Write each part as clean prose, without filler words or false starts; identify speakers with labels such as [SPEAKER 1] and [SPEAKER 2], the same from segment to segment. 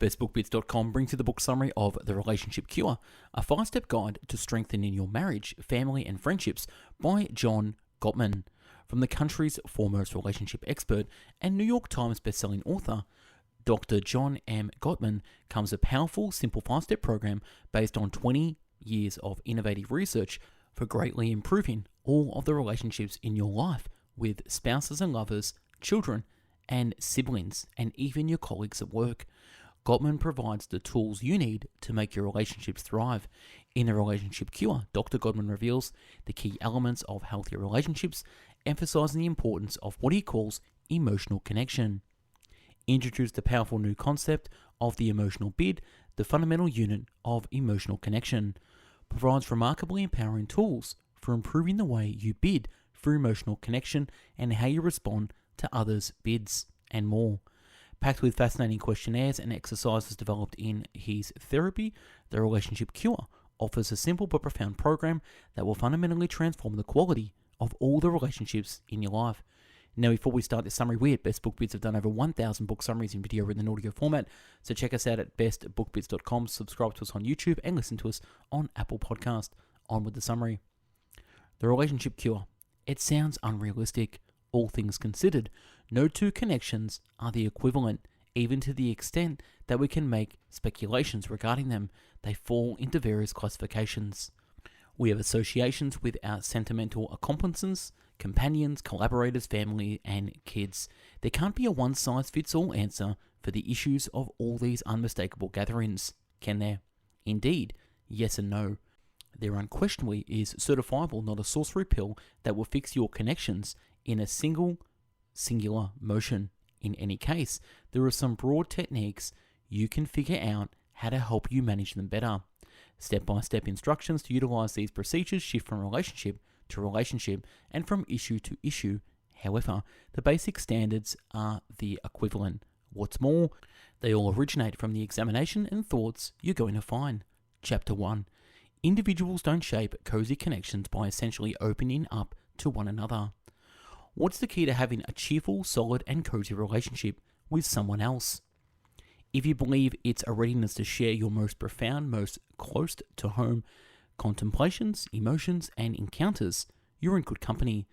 [SPEAKER 1] bestbookbits.com brings you the book summary of The Relationship Cure, a 5-step guide to strengthening your marriage, family and friendships by John Gottman. From the country's foremost relationship expert and New York Times bestselling author, Dr. John M. Gottman, comes a powerful, simple 5-step program based on 20 years of innovative research for greatly improving all of the relationships in your life with spouses and lovers, children, and siblings, and even your colleagues at work. Gottman provides the tools you need to make your relationships thrive. In The Relationship Cure, Dr. Gottman reveals the key elements of healthy relationships, emphasizing the importance of what he calls emotional connection. Introduce the powerful new concept of the emotional bid, the fundamental unit of emotional connection. Provides remarkably empowering tools for improving the way you bid for emotional connection and how you respond to others' bids, and more. Packed with fascinating questionnaires and exercises developed in his therapy, The Relationship Cure offers a simple but profound program that will fundamentally transform the quality of all the relationships in your life. Now, before we start this summary, we at Best Book Bits have done over 1,000 book summaries in video, written, and audio format, so check us out at bestbookbits.com, subscribe to us on YouTube, and listen to us on Apple Podcast. On with the summary. The Relationship Cure. It sounds unrealistic. All things considered, no two connections are the equivalent, even to the extent that we can make speculations regarding them. They fall into various classifications. We have associations with our sentimental accomplices, companions, collaborators, family, and kids. There can't be a one-size-fits-all answer for the issues of all these unmistakable gatherings, can there? Indeed, yes and no. There unquestionably is certifiable, not a sorcery pill that will fix your connections in a singular motion. In any case, there are some broad techniques you can figure out how to help you manage them better. Step-by-step instructions to utilize these procedures shift from relationship to relationship and from issue to issue. However, the basic standards are the equivalent. What's more, they all originate from the examination and thoughts you're going to find. Chapter 1. Individuals don't shape cozy connections by essentially opening up to one another. What's the key to having a cheerful, solid, and cozy relationship with someone else? If you believe it's a readiness to share your most profound, most close to home contemplations, emotions, and encounters, you're in good company.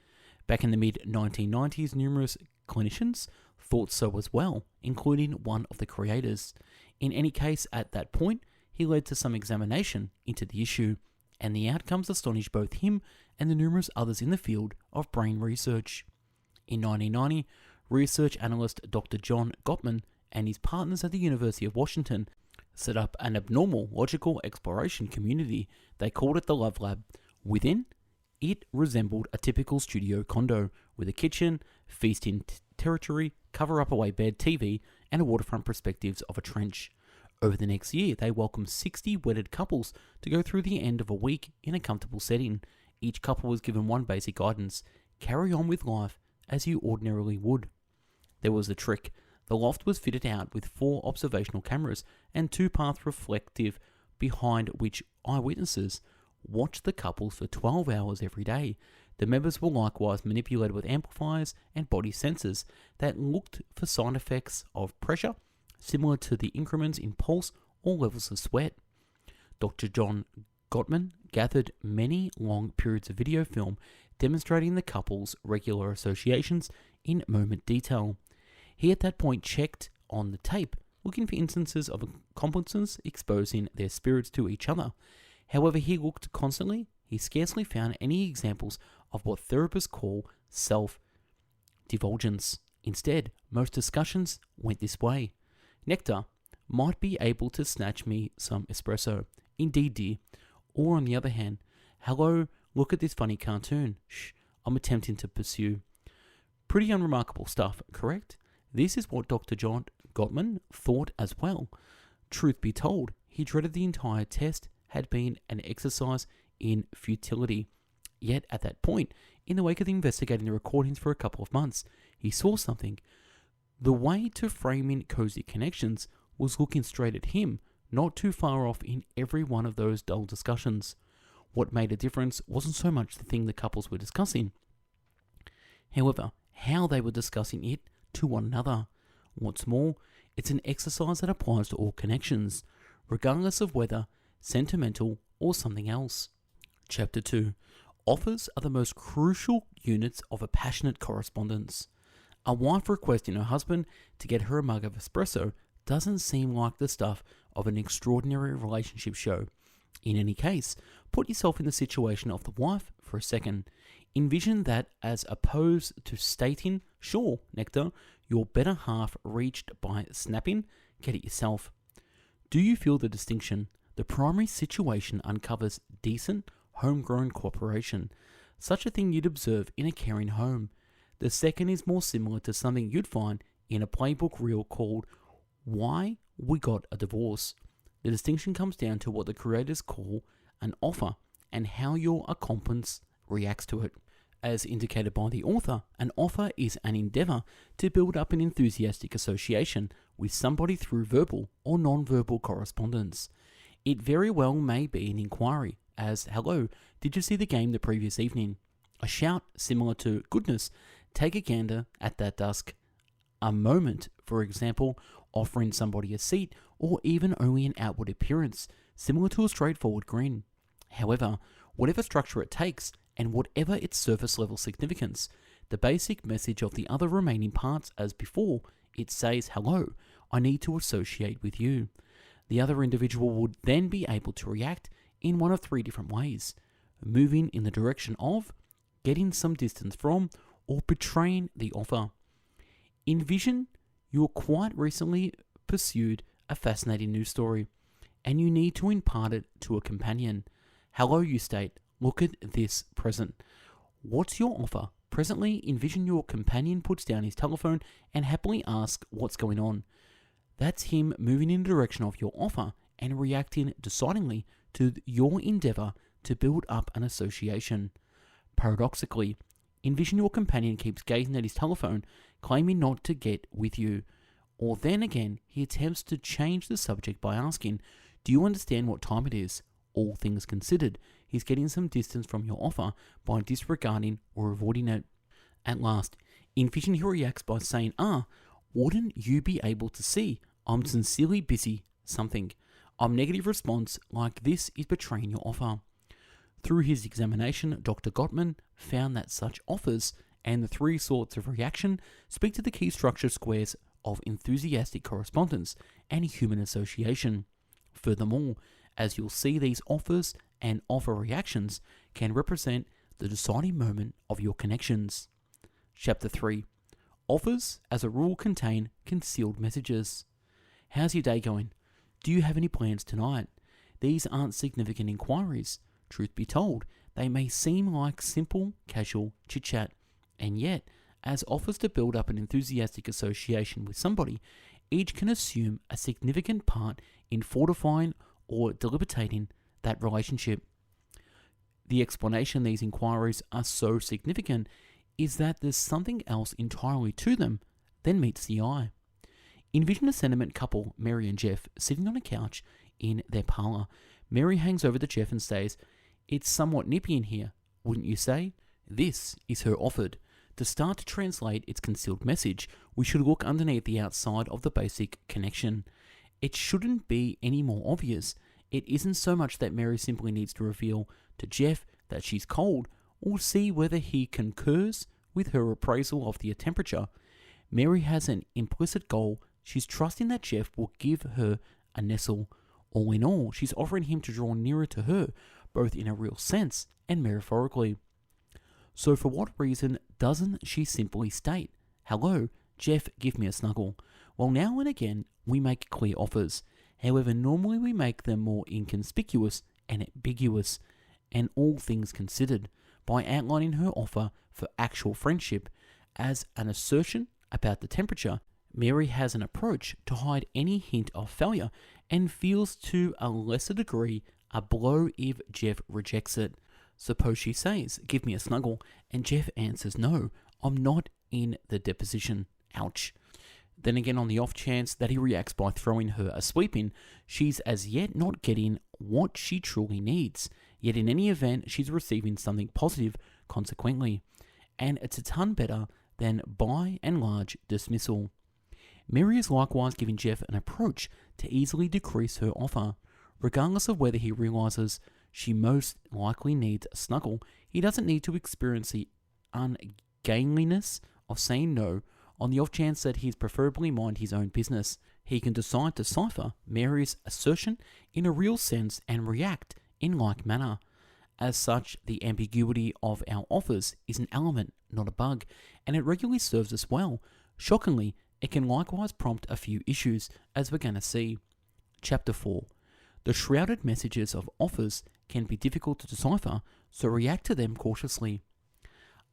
[SPEAKER 1] Back in the mid-1990s, numerous clinicians thought so as well, including one of the creators. In any case, at that point, he led to some examination into the issue, and the outcomes astonished both him and the numerous others in the field of brain research. In 1990, research analyst Dr. John Gottman and his partners at the University of Washington set up an abnormal logical exploration community. They called it the Love Lab. Within, it resembled a typical studio condo with a kitchen, feast-in territory, cover-up-away bed, TV, and a waterfront perspectives of a trench. Over the next year, they welcomed 60 wedded couples to go through the end of a week in a comfortable setting. Each couple was given one basic guidance: carry on with life as you ordinarily would. There was a trick. The loft was fitted out with 4 observational cameras and 2 paths reflective behind which eyewitnesses watched the couples for 12 hours every day. The members were likewise manipulated with amplifiers and body sensors that looked for sign effects of pressure, similar to the increments in pulse or levels of sweat. Dr. John Gottman gathered many long periods of video film demonstrating the couple's regular associations in moment detail. He at that point checked on the tape, looking for instances of accomplices exposing their spirits to each other. However, he looked constantly. He scarcely found any examples of what therapists call self-divulgence. Instead, most discussions went this way: Nectar might be able to snatch me some espresso. Indeed, dear. Or on the other hand, hello, look at this funny cartoon. Shh, I'm attempting to pursue. Pretty unremarkable stuff, correct? This is what Dr. John Gottman thought as well. Truth be told, he dreaded the entire test had been an exercise in futility. Yet at that point, in the wake of investigating the recordings for a couple of months, he saw something. The way to framing cozy connections was looking straight at him, not too far off in every one of those dull discussions. What made a difference wasn't so much the thing the couples were discussing. However, how they were discussing it to one another. What's more, It's an exercise that applies to all connections, regardless of whether sentimental or something else. Chapter 2. Offers are the most crucial units of a passionate correspondence. A wife requesting her husband to get her a mug of espresso doesn't seem like the stuff of an extraordinary relationship show. In any case, put yourself in the situation of the wife for a second. Envision that as opposed to stating, sure, Nectar, your better half reached by snapping, get it yourself. Do you feel the distinction? The primary situation uncovers decent, homegrown cooperation, such a thing you'd observe in a caring home. The second is more similar to something you'd find in a playbook reel called Why We Got a Divorce. The distinction comes down to what the creators call an offer and how your accomplice reacts to it. As indicated by the author, an offer is an endeavor to build up an enthusiastic association with somebody through verbal or non-verbal correspondence. It very well may be an inquiry, as, hello, did you see the game the previous evening? A shout similar to, goodness, take a gander at that dusk. A moment, for example, offering somebody a seat, or even only an outward appearance, similar to a straightforward grin. However, whatever structure it takes, and whatever its surface level significance, the basic message of the other remaining parts as before, it says, hello, I need to associate with you. The other individual would then be able to react in one of three different ways: moving in the direction of, getting some distance from, or betraying the offer. Envision you quite recently pursued a fascinating news story, and you need to impart it to a companion. Hello, you state, look at this present. What's your offer? Presently, envision your companion puts down his telephone and happily asks what's going on. That's him moving in the direction of your offer and reacting decidingly to your endeavor to build up an association. Paradoxically, envision your companion keeps gazing at his telephone, claiming not to get with you. Or then again, he attempts to change the subject by asking, do you understand what time it is? All things considered, he's getting some distance from your offer by disregarding or avoiding it. At last, envision he reacts by saying, wouldn't you be able to see? I'm sincerely busy, something. A negative response like this is betraying your offer. Through his examination, Dr. Gottman found that such offers and the three sorts of reaction speak to the key structure squares of enthusiastic correspondence and human association. Furthermore, as you'll see, these offers and offer reactions can represent the deciding moment of your connections. Chapter 3. Offers, as a rule, contain concealed messages. How's your day going? Do you have any plans tonight? These aren't significant inquiries. Truth be told, they may seem like simple, casual chit-chat, and yet, as offers to build up an enthusiastic association with somebody, each can assume a significant part in fortifying or debilitating that relationship. The explanation these inquiries are so significant is that there's something else entirely to them than meets the eye. Envision a sentiment couple, Mary and Jeff, sitting on a couch in their parlor. Mary hangs over to Jeff and says, "It's somewhat nippy in here, wouldn't you say?" This is her offered. To start to translate its concealed message, we should look underneath the outside of the basic connection. It shouldn't be any more obvious. It isn't so much that Mary simply needs to reveal to Jeff that she's cold, or see whether he concurs with her appraisal of the temperature. Mary has an implicit goal. She's trusting that Jeff will give her a nestle. All in all, she's offering him to draw nearer to her, both in a real sense and metaphorically. So for what reason doesn't she simply state, "Hello, Jeff, give me a snuggle"? Well, now and again, we make clear offers. However, normally we make them more inconspicuous and ambiguous, and all things considered, by outlining her offer for actual friendship as an assertion about the temperature. Mary has an approach to hide any hint of failure and feels to a lesser degree a blow if Jeff rejects it. Suppose she says, "Give me a snuggle," and Jeff answers, "No, I'm not in the deposition." Ouch. Then again, on the off chance that he reacts by throwing her a sweeping, she's as yet not getting what she truly needs. Yet in any event, she's receiving something positive consequently. And it's a ton better than by and large dismissal. Mary is likewise giving Jeff an approach to easily decrease her offer. Regardless of whether he realizes she most likely needs a snuggle, he doesn't need to experience the ungainliness of saying no on the off chance that he's preferably mind his own business. He can decide to decipher Mary's assertion in a real sense and react in like manner. As such, the ambiguity of our offers is an element, not a bug, and it regularly serves us well. Shockingly, it can likewise prompt a few issues, as we're going to see. Chapter 4. The shrouded messages of offers can be difficult to decipher, so react to them cautiously.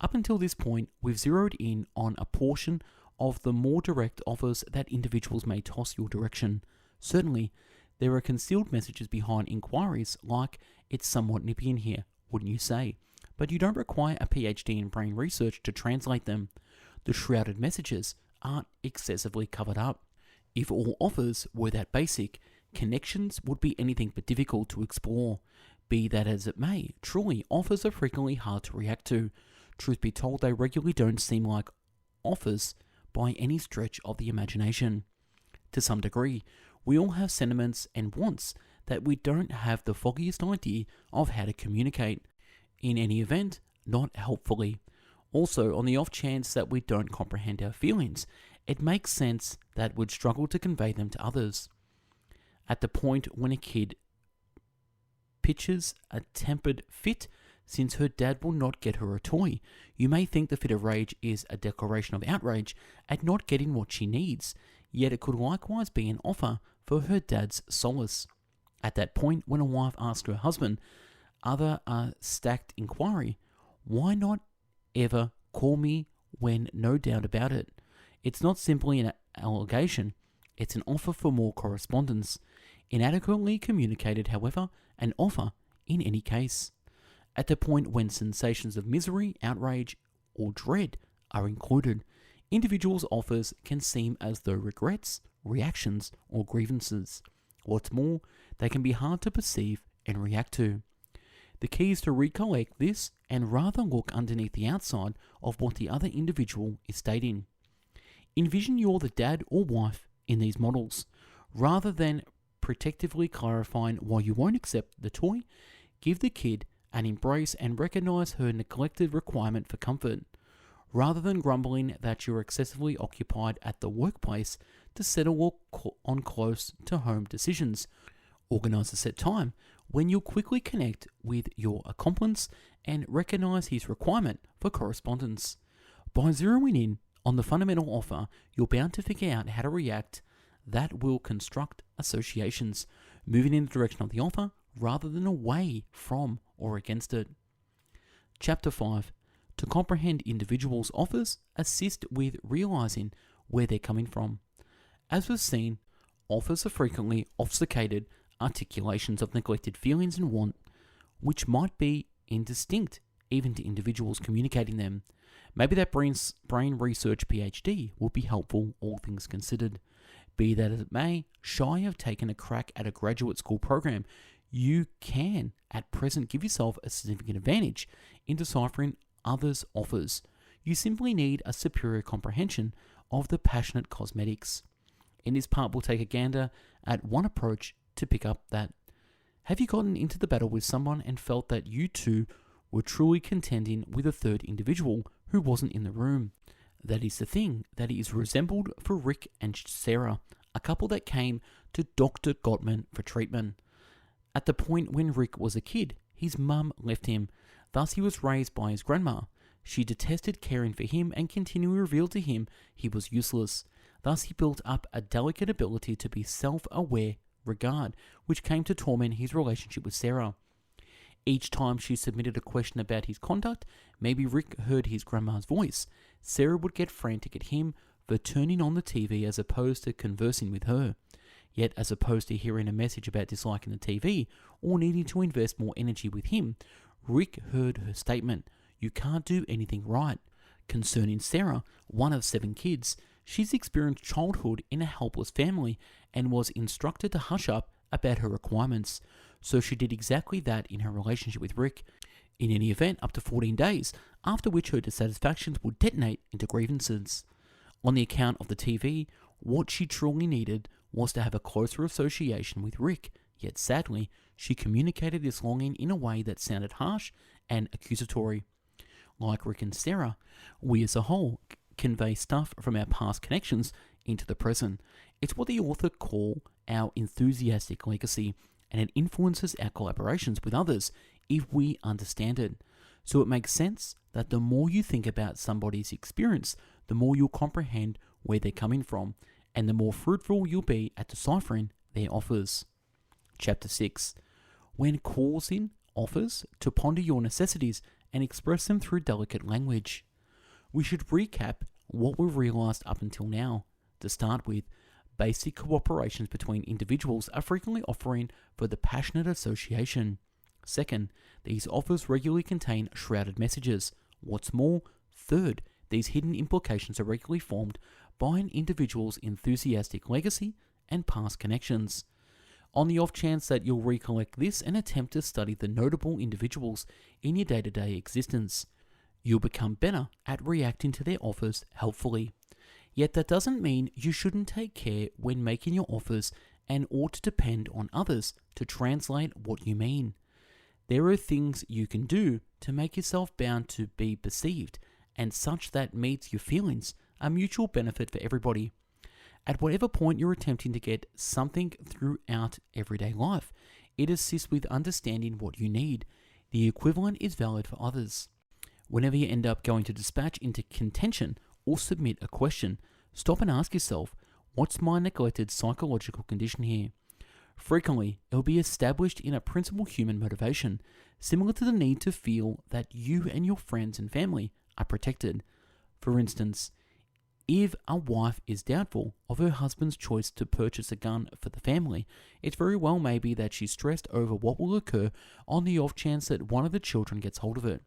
[SPEAKER 1] Up until this point, we've zeroed in on a portion of the more direct offers that individuals may toss your direction. Certainly, there are concealed messages behind inquiries like, "It's somewhat nippy in here, wouldn't you say?" But you don't require a PhD in brain research to translate them. The shrouded messages aren't excessively covered up. If all offers were that basic, connections would be anything but difficult to explore. Be that as it may, truly, offers are frequently hard to react to. Truth be told, they regularly don't seem like offers by any stretch of the imagination. To some degree, we all have sentiments and wants that we don't have the foggiest idea of how to communicate. In any event, not helpfully. Also, on the off chance that we don't comprehend our feelings, it makes sense that we'd struggle to convey them to others. At the point when a kid pitches a tempered fit since her dad will not get her a toy, you may think the fit of rage is a declaration of outrage at not getting what she needs, yet it could likewise be an offer for her dad's solace. At that point, when a wife asks her husband, other stacked inquiry, "Why not ever call me when no doubt about it?" It's not simply an allegation, it's an offer for more correspondence. Inadequately communicated, however, an offer in any case. At the point when sensations of misery, outrage, or dread are included, individuals' offers can seem as though regrets, reactions, or grievances. What's more, they can be hard to perceive and react to. The key is to recollect this and rather look underneath the outside of what the other individual is stating. Envision you're the dad or wife in these models. Rather than protectively clarifying why you won't accept the toy, give the kid an embrace and recognize her neglected requirement for comfort. Rather than grumbling that you're excessively occupied at the workplace to settle on close to home decisions, organize a set time when you'll quickly connect with your accomplice and recognize his requirement for correspondence. By zeroing in on the fundamental offer, you're bound to figure out how to react that will construct associations, moving in the direction of the offer rather than away from or against it. Chapter 5. To comprehend individuals' offers, assist with realizing where they're coming from. As we've seen, offers are frequently obfuscated articulations of neglected feelings and want, which might be indistinct even to individuals communicating them. Maybe that brain research PhD would be helpful, all things considered. Be that as it may, shy of taking a crack at a graduate school program, you can at present give yourself a significant advantage in deciphering others' offers. You simply need a superior comprehension of the passionate cosmetics. In this part, we'll take a gander at one approach to pick up that. Have you gotten into the battle with someone and felt that you two were truly contending with a third individual who wasn't in the room? That is the thing that is resembled for Rick and Sarah, a couple that came to Dr. Gottman for treatment. At the point when Rick was a kid, his mum left him. Thus he was raised by his grandma. She detested caring for him and continually revealed to him he was useless. Thus he built up a delicate ability to be self-aware regard, which came to torment his relationship with Sarah. Each time she submitted a question about his conduct, maybe Rick heard his grandma's voice, Sarah would get frantic at him for turning on the TV as opposed to conversing with her. Yet, as opposed to hearing a message about disliking the TV or needing to invest more energy with him, Rick heard her statement, "You can't do anything right." Concerning Sarah, one of 7 kids, she's experienced childhood in a helpless family and was instructed to hush up about her requirements. So she did exactly that in her relationship with Rick. In any event, up to 14 days, after which her dissatisfactions would detonate into grievances. On the account of the TV, What she truly needed was to have a closer association with Rick, yet sadly, she communicated this longing in a way that sounded harsh and accusatory. Like Rick and Sarah, we as a whole convey stuff from our past connections into the present. It's what the author call our enthusiastic legacy, and it influences our collaborations with others if we understand it. So it makes sense that the more you think about somebody's experience, the more you'll comprehend where they're coming from, and the more fruitful you'll be at deciphering their offers. Chapter 6. When causing offers to ponder your necessities and express them through delicate language. We should recap what we've realized up until now. To start with, basic cooperations between individuals are frequently offering for the passionate association. Second, these offers regularly contain shrouded messages. What's more, third, these hidden implications are regularly formed by an individual's enthusiastic legacy and past connections. On the off chance that you'll recollect this and attempt to study the notable individuals in your day-to-day existence, you'll become better at reacting to their offers helpfully. Yet that doesn't mean you shouldn't take care when making your offers and ought to depend on others to translate what you mean. There are things you can do to make yourself bound to be perceived and such that meets your feelings, a mutual benefit for everybody. At whatever point you're attempting to get something throughout everyday life, it assists with understanding what you need. The equivalent is valid for others. Whenever you end up going to dispatch into contention or submit a question, stop and ask yourself, what's my neglected psychological condition here? Frequently, it will be established in a principal human motivation, similar to the need to feel that you and your friends and family are protected. For instance, if a wife is doubtful of her husband's choice to purchase a gun for the family, it very well may be that she's stressed over what will occur on the off chance that one of the children gets hold of it.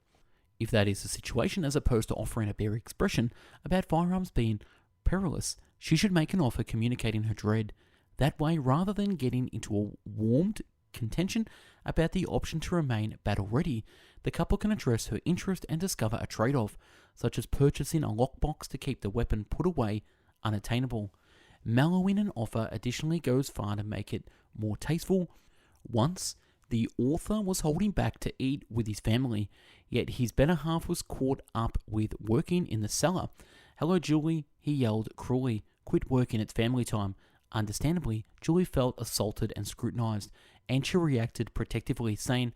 [SPEAKER 1] If that is the situation, as opposed to offering a bare expression about firearms being perilous, she should make an offer communicating her dread. That way, rather than getting into a warmed contention about the option to remain battle-ready, the couple can address her interest and discover a trade-off, such as purchasing a lockbox to keep the weapon put away unattainable. Mellowing an offer additionally goes far to make it more tasteful. Once, the author was holding back to eat with his family, yet his better half was caught up with working in the cellar. "Hello, Julie," he yelled cruelly. "Quit working, it's family time." Understandably, Julie felt assaulted and scrutinized, and she reacted protectively, saying,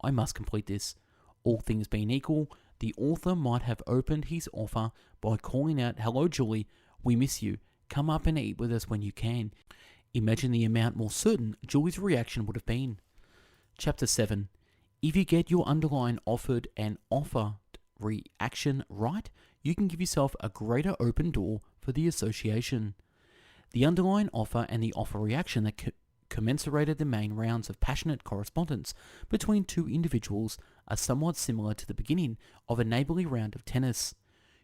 [SPEAKER 1] I must complete this." All things being equal, the author might have opened his offer by calling out, "Hello, Julie, we miss you. Come up and eat with us when you can." Imagine the amount more certain Julie's reaction would have been. Chapter 7. If you get your underlying offered and offered reaction right, you can give yourself a greater open door for the association. The underlying offer and the offer reaction that commensurated the main rounds of passionate correspondence between two individuals are somewhat similar to the beginning of a neighbourly round of tennis.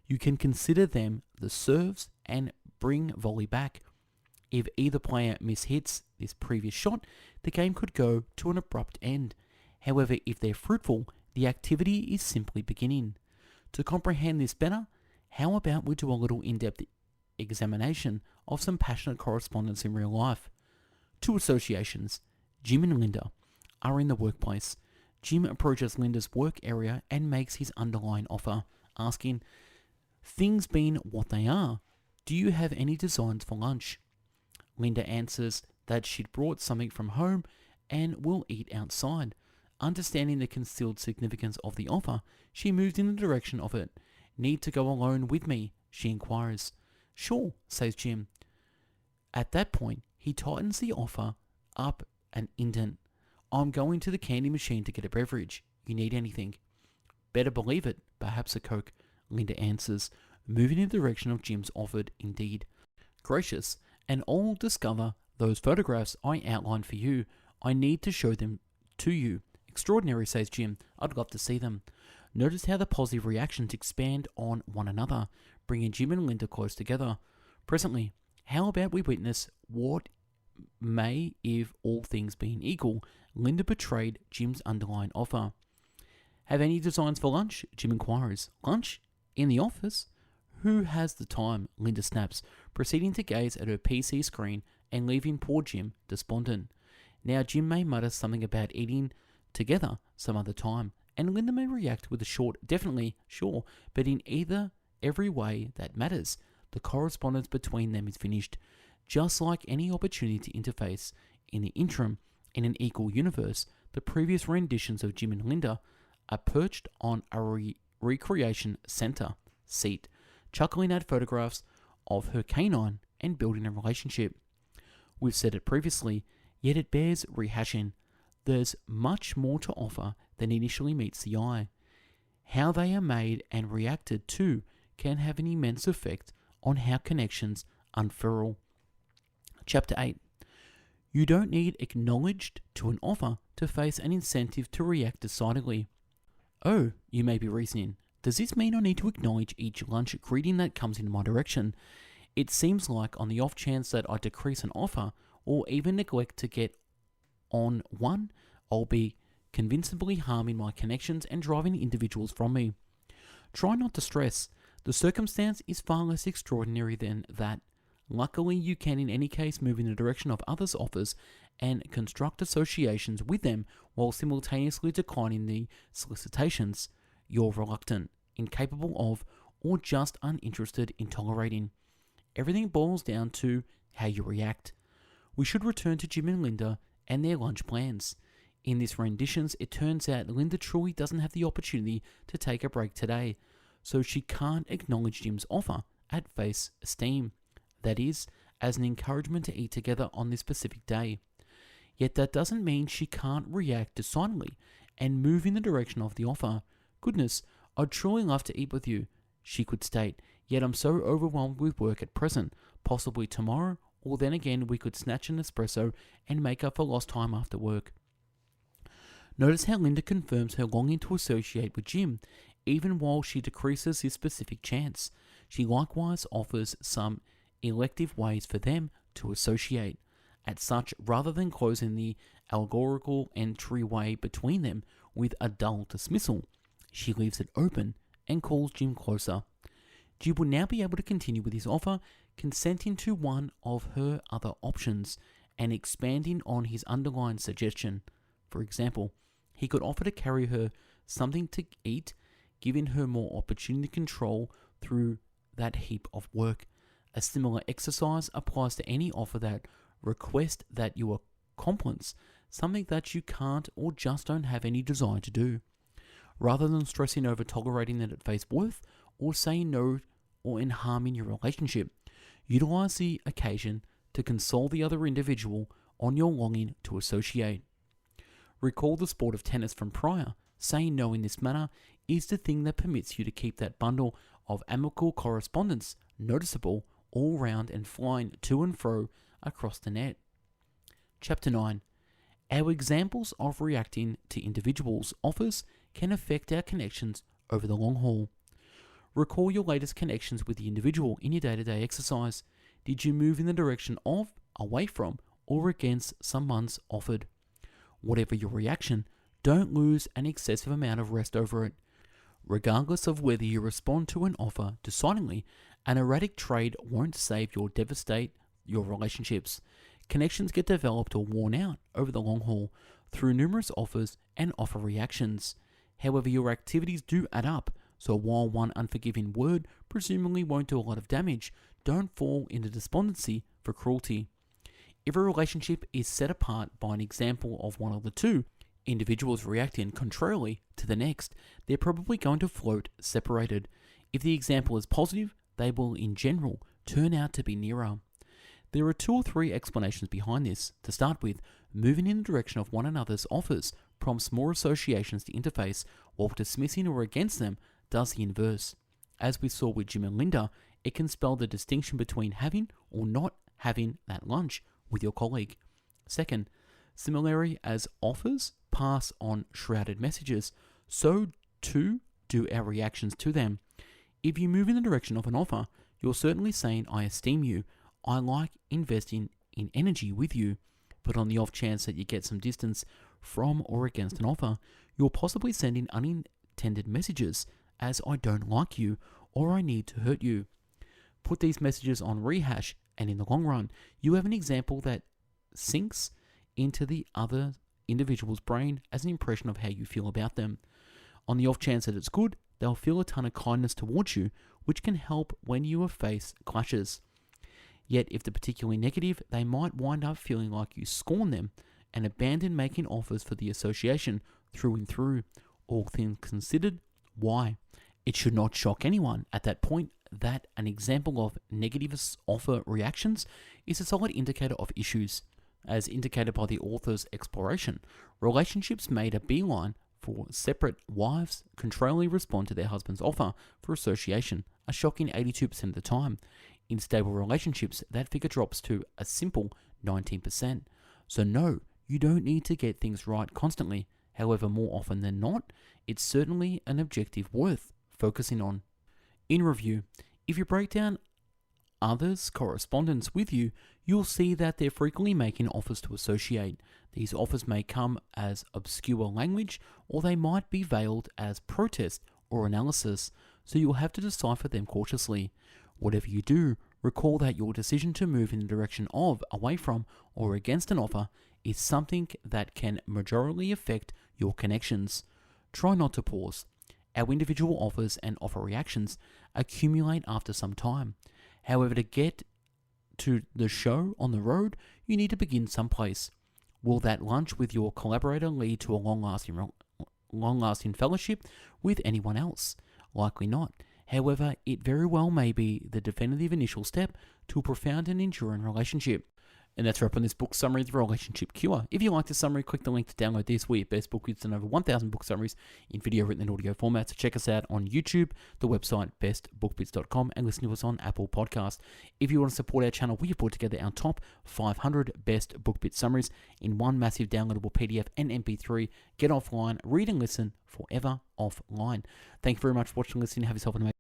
[SPEAKER 1] You can consider them the serves and bring volley back. If either player mishits this previous shot, the game could go to an abrupt end. However, if they're fruitful, the activity is simply beginning. To comprehend this better, how about we do a little in-depth examination of some passionate correspondence in real life? Two associations, Jim and Linda, are in the workplace. Jim approaches Linda's work area and makes his underlying offer, asking, "Things being what they are, do you have any designs for lunch?" Linda answers that she'd brought something from home and will eat outside. Understanding the concealed significance of the offer, she moves in the direction of it. "Need to go alone with me?" she inquires. "Sure," says Jim. At that point, he tightens the offer up an indent. "I'm going to the candy machine to get a beverage. You need anything?" "Better believe it, perhaps a Coke," Linda answers, moving in the direction of Jim's offered indeed. "Gracious, and I'll discover those photographs I outlined for you. I need to show them to you." "Extraordinary," says Jim. "I'd love to see them." Notice how the positive reactions expand on one another, bringing Jim and Linda close together. Presently, how about we witness what may, if all things being equal, Linda betrayed Jim's underlying offer. "Have any designs for lunch?" Jim inquires. "Lunch? In the office? Who has the time?" Linda snaps, proceeding to gaze at her PC screen and leaving poor Jim despondent. Now Jim may mutter something about eating together some other time, and Linda may react with a short, definitely, sure, but in every way that matters, the correspondence between them is finished. Just like any opportunity to interface in the interim, in an equal universe, the previous renditions of Jim and Linda are perched on a recreation center seat, chuckling at photographs of her canine and building a relationship. We've said it previously, yet it bears rehashing. There's much more to offer than initially meets the eye. How they are made and reacted to can have an immense effect on how connections unfurl. Chapter 8. You don't need acknowledged to an offer to face an incentive to react decidedly. Oh, you may be reasoning, does this mean I need to acknowledge each lunch greeting that comes in my direction? It seems like on the off chance that I decrease an offer or even neglect to get on one, I'll be convincingly harming my connections and driving individuals from me. Try not to stress. The circumstance is far less extraordinary than that. Luckily, you can in any case move in the direction of others' offers and construct associations with them while simultaneously declining the solicitations you're reluctant, incapable of, or just uninterested in tolerating. Everything boils down to how you react. We should return to Jim and Linda and their lunch plans. In this renditions, it turns out Linda truly doesn't have the opportunity to take a break today, so she can't acknowledge Jim's offer at face esteem. That is, as an encouragement to eat together on this specific day. Yet that doesn't mean she can't react decidedly and move in the direction of the offer. Goodness, I'd truly love to eat with you, she could state, yet I'm so overwhelmed with work at present. Possibly tomorrow, or then again we could snatch an espresso and make up for lost time after work. Notice how Linda confirms her longing to associate with Jim, even while she decreases his specific chance. She likewise offers some elective ways for them to associate. As such, rather than closing the allegorical entryway between them with a dull dismissal, she leaves it open and calls Jim closer. Jim will now be able to continue with his offer, consenting to one of her other options and expanding on his underlying suggestion. For example, he could offer to carry her something to eat, giving her more opportunity to control through that heap of work. A similar exercise applies to any offer that requests that you accomplish something that you can't or just don't have any desire to do. Rather than stressing over tolerating it at face worth or saying no or in harming your relationship, utilize the occasion to console the other individual on your longing to associate. Recall the sport of tennis from prior. Saying no in this manner is the thing that permits you to keep that bundle of amicable correspondence noticeable all round and flying to and fro across the net. Chapter 9. Our examples of reacting to individuals' offers can affect our connections over the long haul. Recall your latest connections with the individual in your day-to-day exercise. Did you move in the direction of, away from, or against someone's offered? Whatever your reaction, don't lose an excessive amount of rest over it. Regardless of whether you respond to an offer decidedly, an erratic trade won't save or devastate your relationships. Connections get developed or worn out over the long haul through numerous offers and offer reactions. However, your activities do add up, so while one unforgiving word presumably won't do a lot of damage, don't fall into despondency for cruelty. If a relationship is set apart by an example of one of the two individuals reacting contrarily to the next, they're probably going to float separated. If the example is positive, they will in general turn out to be nearer. There are 2 or 3 explanations behind this. To start with, moving in the direction of one another's offers prompts more associations to interface, while dismissing or against them does the inverse. As we saw with Jim and Linda, it can spell the distinction between having or not having that lunch with your colleague. Second, similarly as offers pass on shrouded messages, so too do our reactions to them. If you move in the direction of an offer, you're certainly saying, I esteem you, I like investing in energy with you. But on the off chance that you get some distance from or against an offer, you're possibly sending unintended messages as I don't like you or I need to hurt you. Put these messages on rehash, and in the long run, you have an example that sinks into the other individual's brain as an impression of how you feel about them. On the off chance that it's good, they'll feel a ton of kindness towards you, which can help when you face clashes. Yet if they're particularly negative, they might wind up feeling like you scorn them and abandon making offers for the association through and through. All things considered, why? It should not shock anyone at that point that an example of negative offer reactions is a solid indicator of issues. As indicated by the author's exploration, relationships made a beeline for separate wives contrarily respond to their husband's offer for association, a shocking 82% of the time. In stable relationships, that figure drops to a simple 19%. So no, you don't need to get things right constantly. However, more often than not, it's certainly an objective worth focusing on. In review, if you break down others' correspondence with you, you'll see that they're frequently making offers to associate. These offers may come as obscure language, or they might be veiled as protest or analysis, so you'll have to decipher them cautiously. Whatever you do, recall that your decision to move in the direction of, away from, or against an offer is something that can majorly affect your connections. Try not to pause. Our individual offers and offer reactions accumulate after some time. However, to get to the show on the road, you need to begin someplace. Will that lunch with your collaborator lead to a long-lasting fellowship with anyone else? Likely not. However, it very well may be the definitive initial step to a profound and enduring relationship. And that's a wrap on this book summary, The Relationship Cure. If you like the summary, click the link to download this. We at Best Book Bits and over 1,000 book summaries in video, written, and audio format. So check us out on YouTube, the website bestbookbits.com, and listen to us on Apple Podcasts. If you want to support our channel, we have put together our top 500 Best Book Bits summaries in one massive downloadable PDF and MP3. Get offline, read and listen forever offline. Thank you very much for watching and listening. Have yourself an amazing